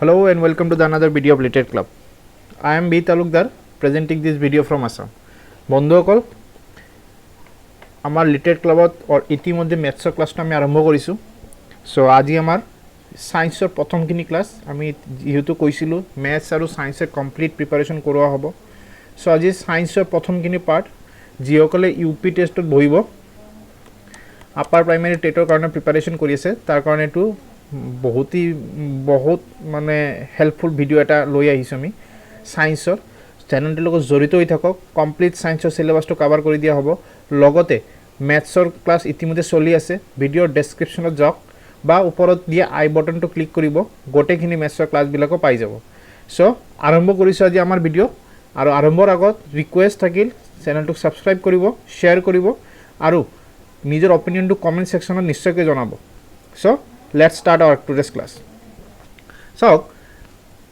Hello and welcome to the another video of Literate Club. I am B Talukdar presenting this video from Assam. বন্ধুসকল আমাৰ literate ক্লাবত ইতিমধ্যে মেথছৰ ক্লাছটো আমি আৰম্ভ কৰিছোঁ সো আজি আমাৰ সায়েন্সৰ প্ৰথমখিনি ক্লাছ আমি যেহেতু কৈছিলো মেথছ আৰু সায়েন্সৰ কমপ্লিট প্ৰিপাৰেচন কৰোৱা হ'ব সো আজি সায়েন্সৰ প্ৰথমখিনি পাৰ্ট যিসকলে ইউপি টেষ্টত বহিব আপাৰ প্ৰাইমেৰী টেটৰ কাৰণে প্ৰিপাৰেচন কৰি আছে তাৰ কাৰণে এটো বহুত মানে হেল্পফুল ভিডিও এটা লৈ আহিছো আমি সায়েন্সৰ চ্যানেলটোৰ লগত জড়িত হৈ থাকক কমপ্লিট সায়েন্সৰ সিলেবাসটো কভাৰ কৰি দিয়া হ'ব লগতে ম্যাথছৰ ক্লাছ ইতিমধ্যে চলি আছে ভিডিওৰ ডেসক্ৰিপচনত যাওক বা ওপৰত দিয়া আই বাটনটো ক্লিক কৰিব গোটেইখিনি ম্যাথছৰ ক্লাছবিলাকো পাই যাব সো আৰম্ভ কৰিছো আজি আমাৰ ভিডিও আৰু আৰম্ভৰ আগত ৰিকুৱেষ্ট থাকিল চ্যানেলটো সাবস্ক্ৰাইব কৰিব শেয়াৰ কৰিব আৰু নিজৰ অপিনিয়নটো কমেন্ট সেকশনত নিশ্চয়কৈ জনাব so let's start our today's class so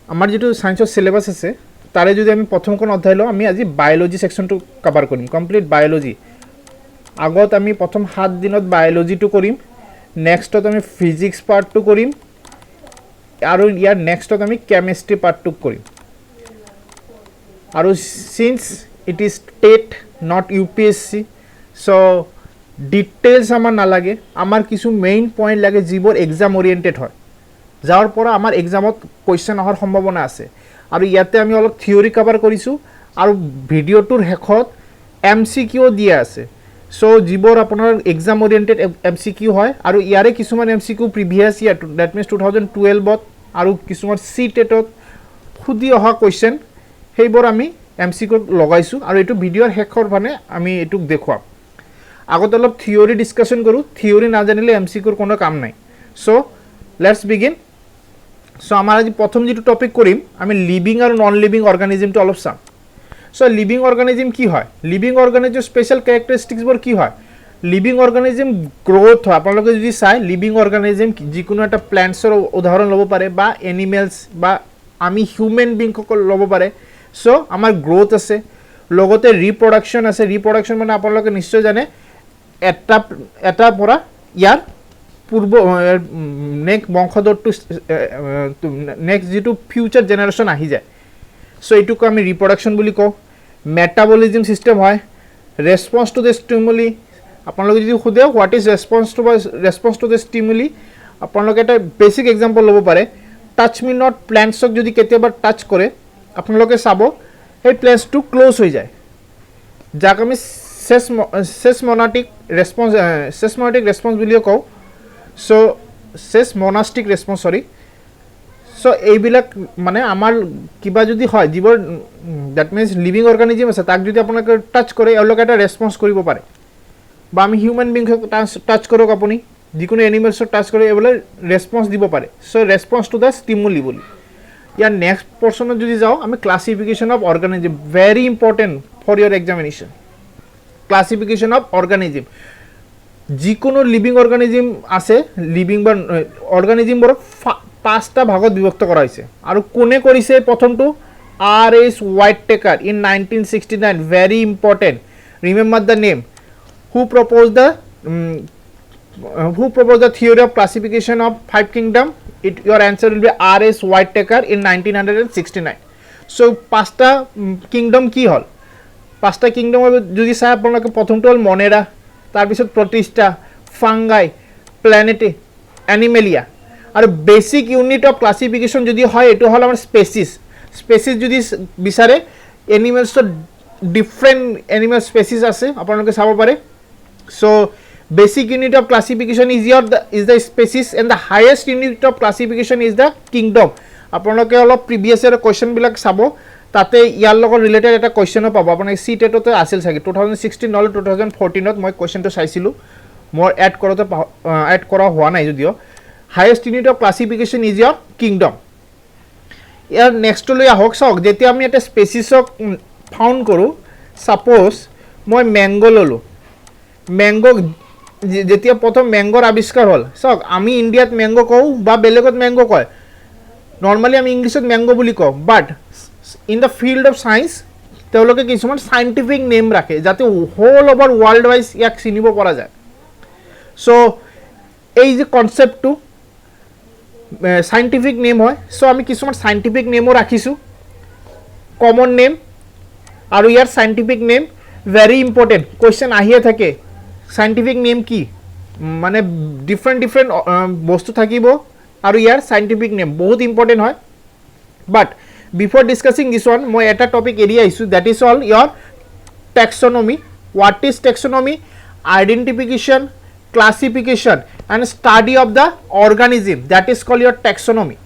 আমাৰ যেটো সায়েন্সৰ সিলেবাস আছে তাৰে যদি আমি প্ৰথমখন অধ্যায় লও আমি আজি বায়োলজি সেকশনটো কভাৰ কৰিম কমপ্লিট বায়োলজি আগত আমি প্ৰথম 7 দিনত বায়োলজিটো কৰিম নেক্সটত আমি ফিজিক্স পাৰ্টটো কৰিম আৰু ইয়াৰ নেক্সটত আমি কেমিষ্ট্ৰি পাৰ্টটো কৰিম আৰু since it is state not UPSC so details আমাৰ নালাগে আমাৰ কিছু মেইন পয়েন্ট লাগে যিবোৰ এক্সাম ওৰিয়েন্টেড হয় যাৰ পৰা আমাৰ এক্সামত কোৱেশ্চন অহাৰ সম্ভাৱনা আছে আৰু ইয়াতে আমি অলপ থিওৰি কভাৰ কৰিছো আৰু ভিডিওটোৰ শেষত এমসিকিউ দিয়া আছে সো যিবোৰ আপোনাৰ এক্সাম ওৰিয়েন্টেড এমসিকিউ হয় আৰু ইয়াৰে কিছুমান এমসিকিউ প্ৰিভিয়াস ইয়াৰ দ্যাট মিন্স 2012 ত আৰু কিছুমান সিটেটত খুদি অহা কোৱেশ্চন সেইবোৰ আমি এমসিকিউ লগাইছো আৰু এটো ভিডিওৰ শেষৰ মানে আমি এটুক দেখুৱাম আগত অলপ থিওৰি ডিসকাশন কৰো থিওৰি না জানিলে এমসিকিউৰ কোনো কাম নাই সো লেটস বিগিন সো আমাৰ আজি প্ৰথম যেটো টপিক কৰিম আমি লিভিং আৰু নন লিভিং অৰ্গানিজমটো অলপ চাম সো লিভিং অৰ্গানিজম কি হয় লিভিং অৰ্গানিজমৰ স্পেশাল ক্যাৰেক্টাৰিষ্টিক্স বোৰ কি হয় লিভিং অৰ্গানিজম গ্ৰোথ হয় আপোনালোকে যদি চাই লিভিং অৰ্গানিজম যিকোনো এটা প্ল্যান্টছৰ উদাহৰণ ল'ব পাৰে বা এনিমেলস বা আমি হিউম্যান বিংসকল ল'ব পাৰে সো আমাৰ গ্ৰোথ আছে লগতে ৰিপ্ৰডাকচন আছে ৰিপ্ৰডাকচন মানে আপোনালোকে নিশ্চয় জানে এটা পৰা ইয়াৰ পূৰ্ব নেক্সট বংশধৰটো নেক্সট যেটো ফিউচাৰ জেনাৰেশন আহি যায় সো এটুকো আমি ৰিপ্ৰডাকচন বুলি কও মেটাবলিজম সিস্টেম হয় ৰেসপন্স টু দ্য স্টিমুলি আপোনালোকে যদি খুদে what is response to the stimuli আপোনালোকে এটা বেসিক এক্সাম্পল ল'ব পাৰে টাচ মি নট প্ল্যান্টছক যদি কেতিয়াবা টাচ কৰে আপোনালোকে চাব এই প্লেসটো ক্লোজ হৈ যায় যাক আমি সেসমোনাটিক রেসপন্স বুলিও কও সো সেসমোনাস্টিক রেসপন্স সরি সো এইবিলাক মানে আমাৰ কিবা যদি হয় যিবোৰ দ্যাট মিন্স লিভিং অৰ্গানিজম আছে তাক যদি আপোনালোকে টাচ কৰে এওঁলোকে এটা ৰেসপন্স কৰিব পাৰে বা আমি হিউম্যান বিং টাচ কৰক আপুনি যিকোনো এনিমেলছৰ টাচ কৰে এওঁলোকে ৰেসপন্স দিব পাৰে so response to the stimuli বুলি ইয়াৰ নেক্সট পোৰশনত যদি যাও আমি classification of organism very important for your examination classification of organism যিকোনো লিভিং অৰ্গানিজম আছে লিভিং বা অৰ্গানিজমবোৰ পাঁচটা ভাগত বিভক্ত কৰা হৈছে আৰু কোনে কৰিছে প্ৰথমটো R S. Whittaker in 1969 very important remember the name who proposed the theory of classification of five kingdom your answer will be R.S. Whittaker in 1969 so পাঁচটা কিংডম কি হল পাঁচটা কিংডম যদি চাই আপোনালোকে প্ৰথমটো হল মনেৰা তাৰ পিছত প্ৰটিষ্টা ফাংগাই প্ল্যানেটে এনিমেলিয়া আৰু বেসিক ইউনিট অফ ক্লাসিফিকেশন যদি হয় এটো হল আমাৰ স্পেসিস যদি বিচাৰে এনিমেলছৰ ডিফাৰেন্ট এনিমেল স্পেসিস আছে আপোনালোকে চাব পাৰে so basic unit of classification is the species and the highest unit of classification is the kingdom আপোনালোকে অলপ প্ৰিভিয়াস ইয়াৰ কোৱেশ্চন বিলাক চাব তাতে ইয়াৰ লগত ৰিলেটেড এটা কোৱেশ্চনো পাব আপুনি সিটেটতে আছিল চাগে 2016 নহলে 2014 ত মই কোৱেশ্চনটো চাইছিলো মোৰ এড কৰা হোৱা নাই যদিও highest unit of classification is your kingdom year next লৈ আহক চাওক যেতিয়া আমি এটা স্পেসিছক ফাউন্ড কৰো সাপোজ মই ম্যাঙ্গো ললো ম্যাঙ্গো যেতিয়া প্ৰথম ম্যাঙ্গোৰ আৱিষ্কাৰ হল চাওক আমি ইন্ডিয়াত ম্যাঙ্গো কও বা বেলেগত ম্যাঙ্গো কয় নরমালি আমি ইংলিশত ম্যাঙ্গো বুলি কও but in the field of science তেওঁলোকে কিছুমান সাইন্টিফিক নেম ৰাখে যাতে হোল ওভাৰ ওয়াৰ্ল্ড ওয়াইজ ইয়াক চিনিব পৰা যায় সো এই যে কনসেপ্টটো সাইণ্টিফিক নেম হয় চ' আমি কিছুমান সাইণ্টিফিক নেমো ৰাখিছোঁ কমন নেম আৰু ইয়াৰ সাইণ্টিফিক নেম ভেৰি ইম্পৰ্টেণ্ট কুৱেশ্যন আহিয়ে থাকে সাইণ্টিফিক নেম কি মানে ডিফাৰেণ্ট বস্তু থাকিব আৰু ইয়াৰ সাইণ্টিফিক নেম বহুত ইম্পৰ্টেণ্ট হয় but before discussing this one মই এটা টপিক এৰি আহিছোঁ that is all your taxonomy what is taxonomy identification classification and study of the organism that is called your taxonomy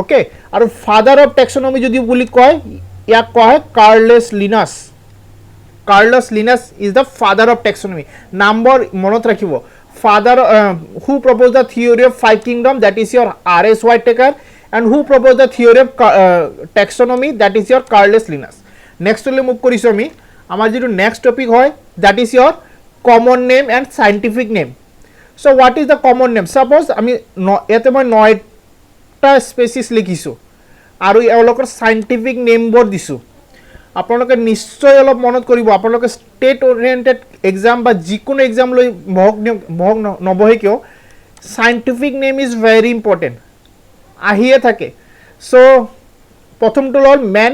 okay আৰু father of taxonomy যদি বুলি কয় ইয়াক কয় Carlos Linus is the father of taxonomy number মনত ৰাখিব father who proposed the theory of five kingdom that is your R.S. Whittaker and who proposed the theory of taxonomy that is your Carlos Linus next লৈ move কৰিছোঁ আমি আমাৰ যিটো next topic হয় that is your common name and scientific name so what is the common name suppose আমি ইয়াতে মই 9টা species লিখিছোঁ আৰু এওঁলোকৰ scientific name বোৰ দিছোঁ আপোনালোকে নিশ্চয় অলপ মনত কৰিব আপোনালোকে ষ্টেট ওৰিয়েণ্টেড এক্সাম বা যিকোনো এক্সাম লৈ বহক নবহে কিয় scientific name is very important আহিয়ে থাকে so প্ৰথমটো হ'ল মেন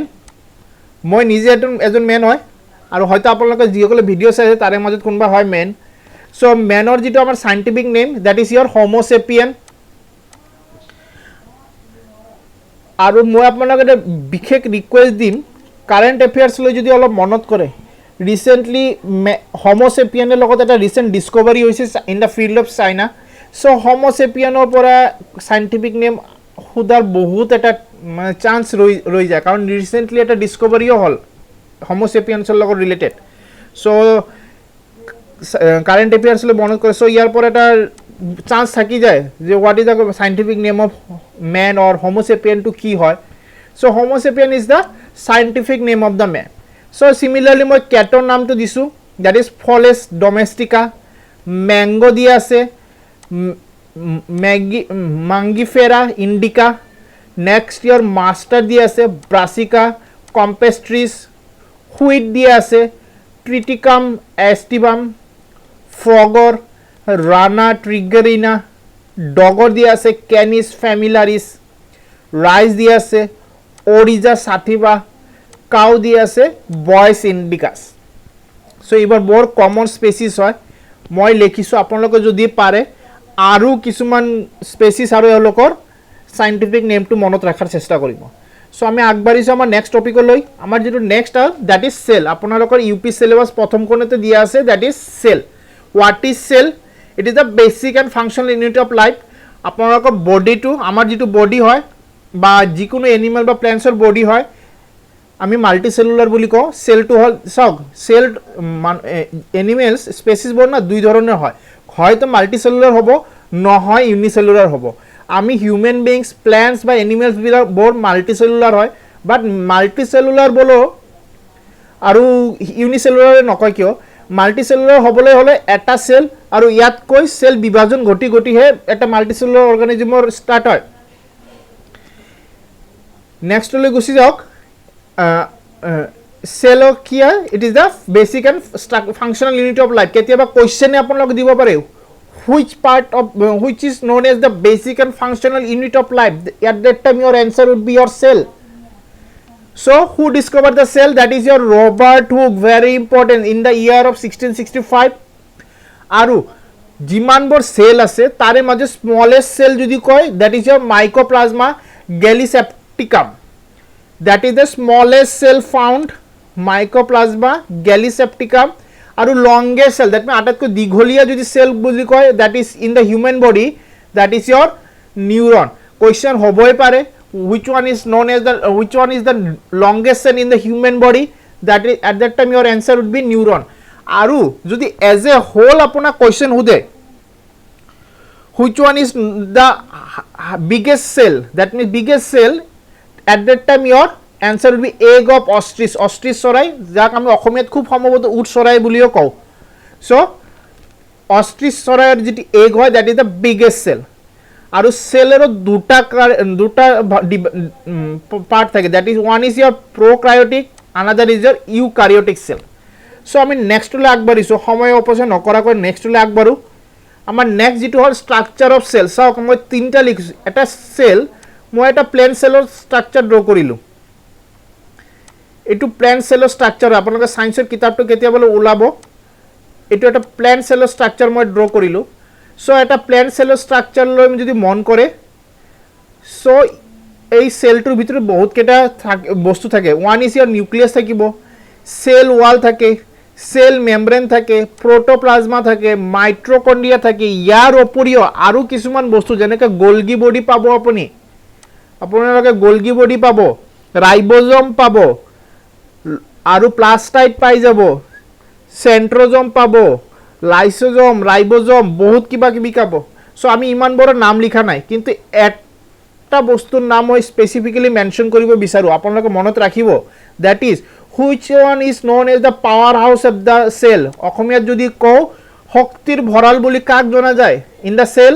মই নিজে এজন মেন হয় আৰু হয়তো আপোনালোকে যিসকলে ভিডিঅ' চাইছে তাৰে মাজত কোনোবা হয় মেন চ' মেনৰ যিটো আমাৰ সাইণ্টিফিক নেম দেট ইজ ইয়ৰ হোমোচেপিয়ান আৰু মই আপোনালোকক এটা বিশেষ ৰিকুৱেষ্ট দিম কাৰেণ্ট এফেয়াৰ্ছ লৈ যদি অলপ মনত কৰে ৰিচেণ্টলি হোমোচেপিয়ানৰ লগত এটা ৰিচেণ্ট ডিস্কভাৰী হৈছে in the field of China so' হোমোচেপিয়ানৰ পৰা সাইণ্টিফিক নেম সোধাৰ বহুত এটা মানে চান্স ৰৈ যায় কাৰণ ৰিচেণ্টলি এটা ডিস্কভাৰীও হ'ল হোমোচেপিয়ানছৰ লগত ৰিলেটেড চ' কাৰেণ্ট এফেয়াৰ্ছলৈ মনত কৰে চ' ইয়াৰ পৰা এটা চান্স থাকি যায় যে what is the scientific name of man or হোমোচেপিয়ানটো কি হয় so' homo sapien is the scientific name of the man so' similarly মই কেটৰ নামটো দিছোঁ that is felis domestica mango দিয়া আছে মাংগিফেৰা ইণ্ডিকা নেক্সট ইয়াৰ মাষ্টাৰ দিয়া আছে ব্ৰাছিকা কম্পেষ্ট্ৰিছ হুইট দিয়া আছে ট্ৰিটিকাম এষ্টিবাম ফ্ৰগৰ ৰানা ট্ৰিগাৰিনা ডগৰ দিয়া আছে কেনিছ ফেমিলাৰিছ ৰাইচ দিয়া আছে অৰিজা সাথিবা কাউ দিয়া আছে বয়ছ ইণ্ডিকাছ চ' এইবাৰ বৰ কমন স্পেচিছ হয় মই লিখিছোঁ আপোনালোকে যদি পাৰে আৰু কিছুমান স্পেচিছ আৰু এওঁলোকৰ সাইণ্টিফিক নেমটো মনত ৰখাৰ চেষ্টা কৰিব চ' আমি আগবাঢ়িছোঁ আমাৰ নেক্সট টপিকলৈ আমাৰ যিটো নেক্সট হয় দেট ইজ চেল আপোনালোকৰ ইউ পি চিলেবাছ প্ৰথমখনতে দিয়া আছে that is cell what is cell it is the basic and functional unit of life আপোনালোকৰ বডিটো আমাৰ যিটো বডি হয় বা যিকোনো এনিমেল বা প্লেণ্টছৰ বডি হয় আমি মাল্টি চেলুলাৰ বুলি কওঁ চেলটো হ'ল চাওক চেল এনিমেলছ স্পেচিছবোৰ না দুই ধৰণৰ হয় হয়তো মাল্টি চেলুলাৰ হ'ব নহয় ইউনিচেলুলাৰ হ'ব আমি হিউমেন বিংছ প্লেণ্টছ বা এনিমেলছবিলাক বৰ মাল্টি চেলুলাৰ হয় বাট মাল্টি চেলুলাৰ বলো আৰু ইউনিচেলুলাৰ নকয় কিয় মাল্টি চেলুলাৰ হ'বলৈ হ'লে এটা চেল আৰু ইয়াতকৈ চেল বিভাজন ঘটিহে এটা মাল্টি চেলুলাৰ অৰ্গানিজমৰ ষ্টাৰ্ট হয় নেক্সটলৈ গুচি যাওক চেলক কি হয় it is the basic and functional unit of life কেতিয়াবা কুৱেশ্যনে আপোনালোকে দিব পাৰে which part of which is known as the basic and functional unit of life at that time your answer would be your cell so who discovered the cell that is your Robert Hooke very important in the year of 1665 aru jiman bor cell ase tare maje smallest cell jodi koy that is your mycoplasma gallisepticum that is the smallest cell found mycoplasma gallisepticum আৰু longest cell that mean আটাইতকৈ দীঘলীয়া যদি cell বুলি কয় that is in the human body that is your neuron question হ'বই পাৰে which one is known as the which one is the longest cell in the human body that is at that time your answer would be neuron আৰু যদি as a whole আপোনাৰ question সোধে which one is the biggest cell that means biggest cell at that time your answer will be egg of ostrich চৰাই যাক আমি অসমীয়াত খুব সম্ভৱত উট চৰাই বুলিও কওঁ চ' ostrich চৰাইৰ যিটো egg হয় that is the biggest cell আৰু চেলৰ দুটা পাৰ্ট থাকে that is one is your prokaryotic another is your eukaryotic cell চ' আমি নেক্সটলৈ আগবাঢ়িছোঁ সময় অপচয় নকৰাকৈ নেক্সটলৈ আগবাঢ়োঁ আমাৰ নেক্সট যেটো হল স্ট্ৰাকচাৰ অফ সেল চাওক মই তিনটা লিখিছো এটা সেল মই এটা প্লেন সেলৰ স্ট্ৰাকচাৰ ড্ৰ কৰিলো এটো প্লেন সেলৰ স্ট্ৰাকচাৰ আপোনালোকে সায়েন্সৰ কিতাপটো কেতিয়া বলে ওলাব এটো এটা প্লেন সেলৰ স্ট্ৰাকচাৰ মই ড্ৰ কৰিলো সো এটা প্লেন সেলৰ স্ট্ৰাকচাৰ লৈ যদি মন কৰে সো এই সেলটোৰ ভিতৰত বহুত কেটা বস্তু থাকে ওয়ান ইজ ইয়াৰ নিউক্লিয়াছ থাকিব সেল ওয়াল থাকে সেল মেমব্ৰেন থাকে প্ৰোটোপ্লাজমা থাকে মাইট্ৰোকন্ড্ৰিয়া থাকে ইয়াৰ উপৰিও আৰু কিছুমান বস্তু যেনেকৈ গোলগি বডি পাব আপোনালোকে গোলগি বডি পাব ৰাইবোজম পাব আৰু প্লাস্টাইড পাই যাব সেন্ট্ৰোজম পাব লাইসোজম রাইবোজম বহুত কিবা কিবি পাব সো আমি ইমান বড় নাম লিখা নাই কিন্তু একটা বস্তুৰ নাম মই স্পেসিফিক্যালি মেনশন কৰিব বিচাৰো আপোনালোকে মনত ৰাখিব that is which one is known as the powerhouse of the cell অসমীয়াত যদি কও শক্তিৰ ভঁৰাল বুলি কাক জনা যায় in the cell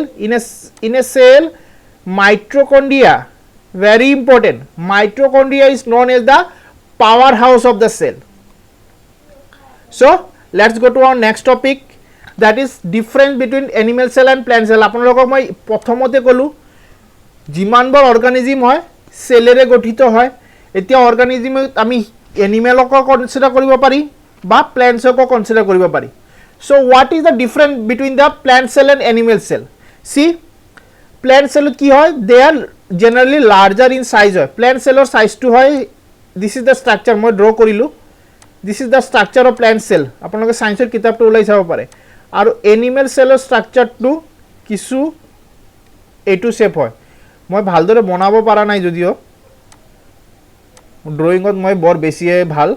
in a cell mitochondria very important mitochondria is known as the powerhouse of the cell so let's go to our next topic that is difference between animal cell and plant cell আপোনালোকক মই প্ৰথমতে কলো যিমানবোৰ অৰ্গানিজম হয় সেলেৰে গঠিত হয় এতিয়া অৰ্গানিজম আমি এনিমেলক কনসিডাৰ কৰিব পাৰি বা প্ল্যান্টছক কনসিডাৰ কৰিব পাৰি so what is the difference between the plant cell and animal cell see plant cell কি হয় they are generally larger in size হয় প্ল্যান্ট সেলৰ সাইজটো হয় দিস ইজ দ্য স্ট্ৰাকচাৰ মই ড্ৰ কৰিলো this is the structure of plant cell আপোনালোকে সায়েন্সৰ কিতাপটো ওলাই চাব পাৰে আৰু এনিমেল সেলৰ স্ট্ৰাকচাৰটো কিছু এটু শেপ হয় মই ভালদৰে বনাব পৰা নাই যদিও ড্ৰয়িঙত মই বৰ বেছিয়ে ভাল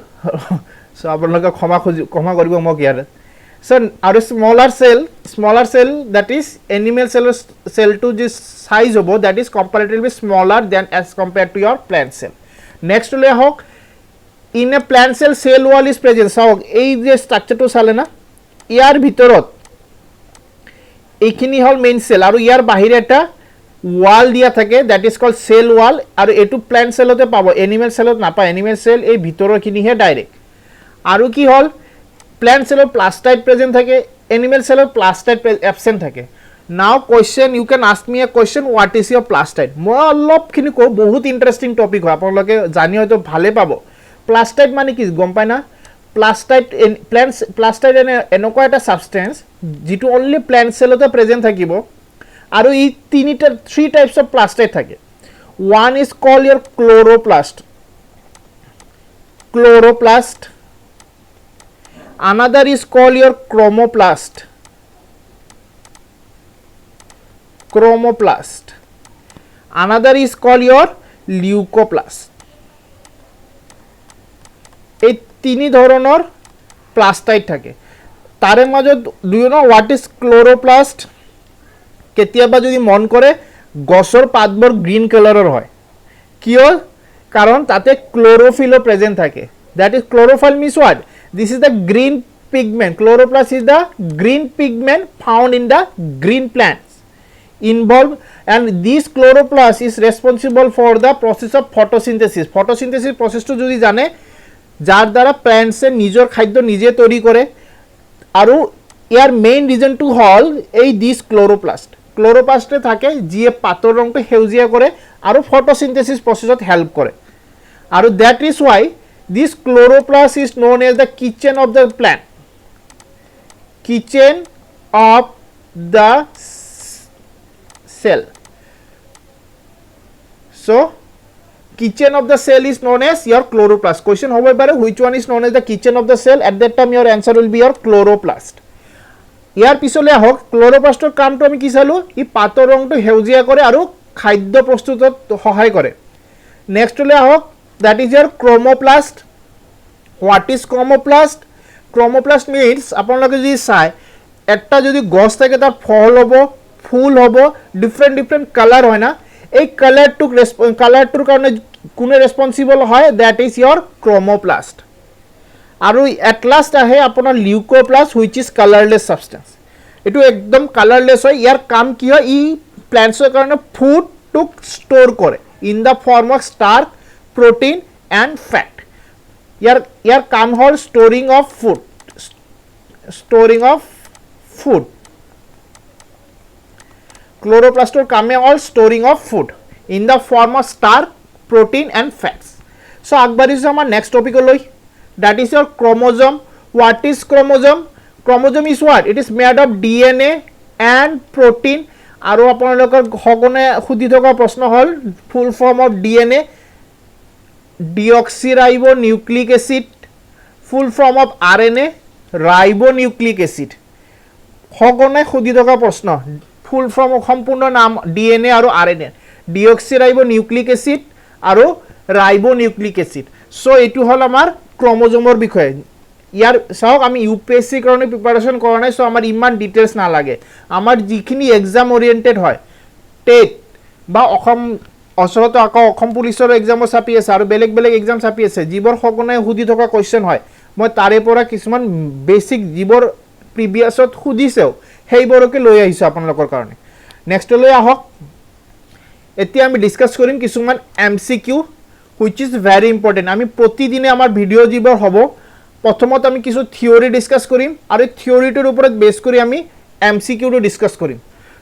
সো আপোনালোকে ক্ষমা কৰিব মোক ইয়াৰ সো আৰু smaller cell that is animal cell to যি সাইজ হ'ব that is comparatively smaller than as compared to your plant cell next লৈ আহক in a plant cell wall is present চাওক এই যে স্ট্ৰাকচাৰটো চালে না ইয়াৰ ভিতৰত এইখিনি হল মেইন সেল আৰু ইয়াৰ বাহিৰে এটা ওয়াল দিয়া থাকে that is called cell wall আৰু এটু প্ল্যান্ট সেলতে পাব এনিমেল সেলত না পায় এনিমেল সেল এই ভিতৰৰ খিনিহে ডাইৰেক্ট আৰু কি হল প্ল্যান্ট সেলত প্লাস্টাইড প্রেজেন্ট থাকে এনিমেল সেলত প্লাস্টাইড অ্যাবসেন্ট থাকে now question you can ask me a question what is your plastid মই অলপখিনি কো বহুত ইন্টারেস্টিং টপিক হয় আপোনালোকে জানি হয়তো ভালে পাব প্লাস্টাইড মানে কি গম পায় না প্লাস্টাইড এনেকুৱা এটা সাবস্টেন্স যেটো অনলি প্ল্যান্ট সেলতে প্ৰেজেন্ট থাকিব আৰু এই তিনিটা থ্রি টাইপস অফ প্লাস্টাইড থাকে one is call your chloroplast another is called your chromoplast another is called your leucoplast এই তিনি ধৰণৰ প্লাস্টাইড থাকে তাৰে মাজত do you know what is chloroplast কেতিয়াবা যদি মন কৰে গছৰ পাতবোৰ গ্ৰীন কালাৰৰ হয় কিয় কাৰণ তাতে ক্লোৰোফিলো প্ৰেজেন্ট থাকে that is chlorophyll means what this is the green pigment chloroplast is the green pigment found in the green plants involved and this chloroplast is responsible for the process of photosynthesis process to jodi jane jar dara plants e nijor khadyo nije tori kore aru ইয়ার main reason টু হল এই this ক্লোরোপ্লাস্টে থাকে যিয়ে পাতৰ ৰংটো সেউজীয়া কৰে আৰু ফটোসিনথেসিস প্ৰসেছত হেল্প কৰে আৰু that is Y this chloroplast is known as the kitchen of the plant cell so kitchen of the cell is known as your chloroplast question hobe pare which one is known as the kitchen of the cell at that time your answer will be your chloroplast ইয়াৰ পিছলে আহক ক্লোৰোপ্লাস্টৰ কামটো আমি কি চালো ই পাতৰ ৰংটো সেউজীয়া কৰে আৰু খাদ্য প্ৰস্তুতত সহায় কৰে নেক্সট লৈ আহক that is your chromoplast what is chromoplast means আপোনালোকে যদি চাই একটা যদি গছ থাকে তার ফল হবে ফুল হবে ডিফারেন্ট কালার হয় না এই কালাৰটোৰ কাৰণে কোনে ৰেসপন্সিবল হয় দ্যাট ইজ your chromoplast আৰু এট লাস্ট আহে আপোনাৰ লিউকোপ্লাস্ট হুইচ ইজ কালাৰলেস সাবস্টেন্স এটো একদম কালাৰলেস হয় ইয়াৰ কাম কি হয় ই প্ল্যান্টছৰ কাৰণে ফুড টু স্টোৰ কৰে in the form of starch protein and fat your কাম হল storing of food ক্লোৰোপ্লাষ্টৰ কামে all storing of food in the form of starch protein and fats so' আগবাঢ়িছোঁ আমাৰ নেক্সট টপিকলৈ that is your chromosome what is chromosome chromosome is what it is made of DNA and protein আৰু আপোনালোকৰ সকনে খুদি থকা প্ৰশ্ন হল full form of DNA deoxyribonucleic acid full form of RNA ribonucleic acid সকনে খুদি থকা প্ৰশ্ন ফুল ফৰ্ম সম্পূৰ্ণ নাম DNA আৰু RNA deoxyribonucleic acid আৰু ribonucleic acid সো এটু হল আমাৰ ক্ৰোমোজোমৰ বিষয়ে ইয়াৰ সহক আমি ইউপিএসসি কাৰণে প্ৰিপাৰেচন কৰা নাই সো আমাৰ ইমান ডিটেইলছ না লাগে আমাৰ যিখিনি এক্সাম ওৰিয়েন্টেড হয় টেট বা অসম অসৰতে অসম পুলিচৰ এক্সামো চাপি আছে আৰু বেলেগ বেলেগ এক্সাম চাপি আছে যিবৰ সকনে হুদি থকা কোৱেশ্চন হয় মই তাৰে পৰা কিছুমান বেসিক যিবৰ প্ৰিভিয়াছত হুদিছেও হেইবৰকে লৈ আহিছো আপোনালোকৰ কাৰণে নেক্সট লৈ আহক এতিয়া আমি ডিসকাস কৰিম কিছুমান MCQ which is very important আমি প্ৰতিদিনে আমাৰ ভিডিও যিবৰ হ'ব প্ৰথমত আমি কিছু থিওৰি ডিসকাস কৰিম আৰু থিওৰিটোৰ ওপৰত বেস কৰি আমি এমসিকিউ টো ডিসকাস কৰিম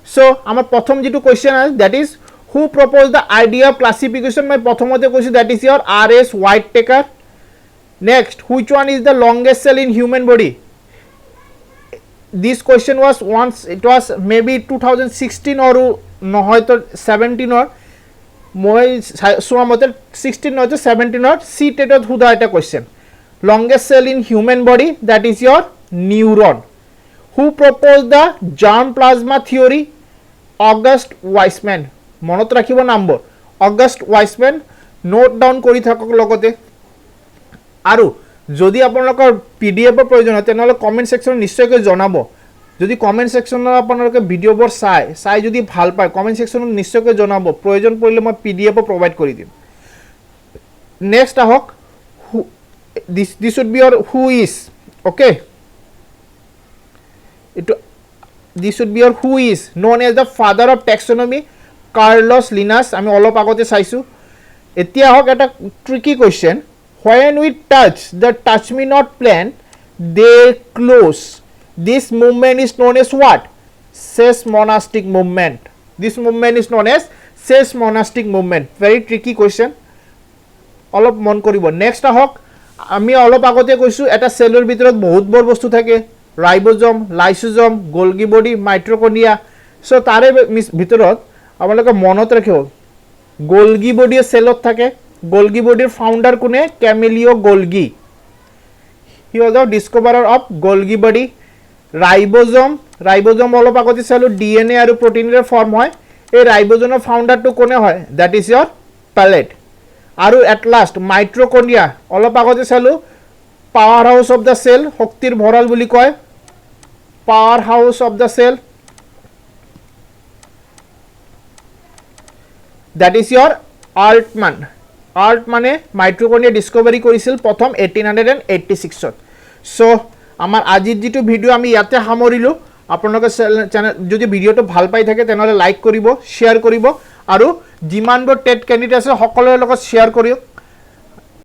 সো আমাৰ প্ৰথম যেটো কোৱেশ্চন আছে that is who proposed the idea of classification মই প্ৰথমতে কৈছো that is your RS Whittaker next which one is the longest cell in human body this question was once it was maybe 2016 or নহয় তো 17 or মই সোমতে 16 নয় তো 17 or সি টেটত হুদা এটা question longest cell in human body that is your neuron who proposed the germ plasma theory August Weismann মনত ৰাখিব number August Weismann note down কৰি থাকক লগতে আৰু যদি আপোনালোকৰ পিডিএফ ৰ প্ৰয়োজন হয় তেনহলে কমেন্ট সেকশন নিশ্চয়কৈ জনাব যদি কমেন্ট সেকশনত আপোনালোকে ভিডিওবোৰ চাই যদি ভাল পায় কমেন্ট সেকশনত নিশ্চয়কৈ জনাব প্ৰয়োজন পৰিলে মই পিডিএফ প্ৰভাইড কৰি দিম নেক্সট আহক this should be your who is okay this should be your who is known as the father of taxonomy Carlos Linnaeus আমি অলপ আগতে চাইছো এতিয়া হক এটা tricky question when we touch the touch me not plant they close this movement is known as what seismonastic movement this movement is known as seismonastic movement very tricky question অলপ মন কৰিব next হক আমি অলপ আগতে কৈছো এটা সেলৰ ভিতৰত বহুত বৰ বস্তু থাকে ৰাইবোজম লাইসোজম গোলগি বডি মাইট্ৰকন্ড্ৰিয়া সো তাৰে ভিতৰত আপোনালোকে মনত ৰাখিব গোলগি বডি সেলত থাকে গোলগি বডিৰ ফাউন্ডাৰ কোনে Camillo Golgi he was the discoverer of Golgi body ribosome অলপ আগতে চালো ডিএনএ আৰু প্ৰটিনৰ ফৰ্ম হয় এই ৰাইবোজমৰ ফাউন্ডাৰটো কোনে হয় দ্যাট ইজ your পেলেট আৰু এট লাষ্ট মাইট্ৰকন্ড্ৰিয়া অলপ আগতে চালো power house of the cell শক্তিৰ ভঁৰাল বুলি কয় power house of the cell that is your Altman mitochondria discovery কৰিছিল প্ৰথম 1886 ত সো আমাৰ আজিৰ যেটো ভিডিও আমি ইয়াতে সামৰিলো আপোনালোকে চ্যানেল যদি ভিডিওটো ভাল পাই থাকে তেনহলে লাইক কৰিব শেয়াৰ কৰিব আৰু যিমানবোৰ টেট ক্যান্ডিডেট আছে সকলোৰে লগত শেয়াৰ কৰিও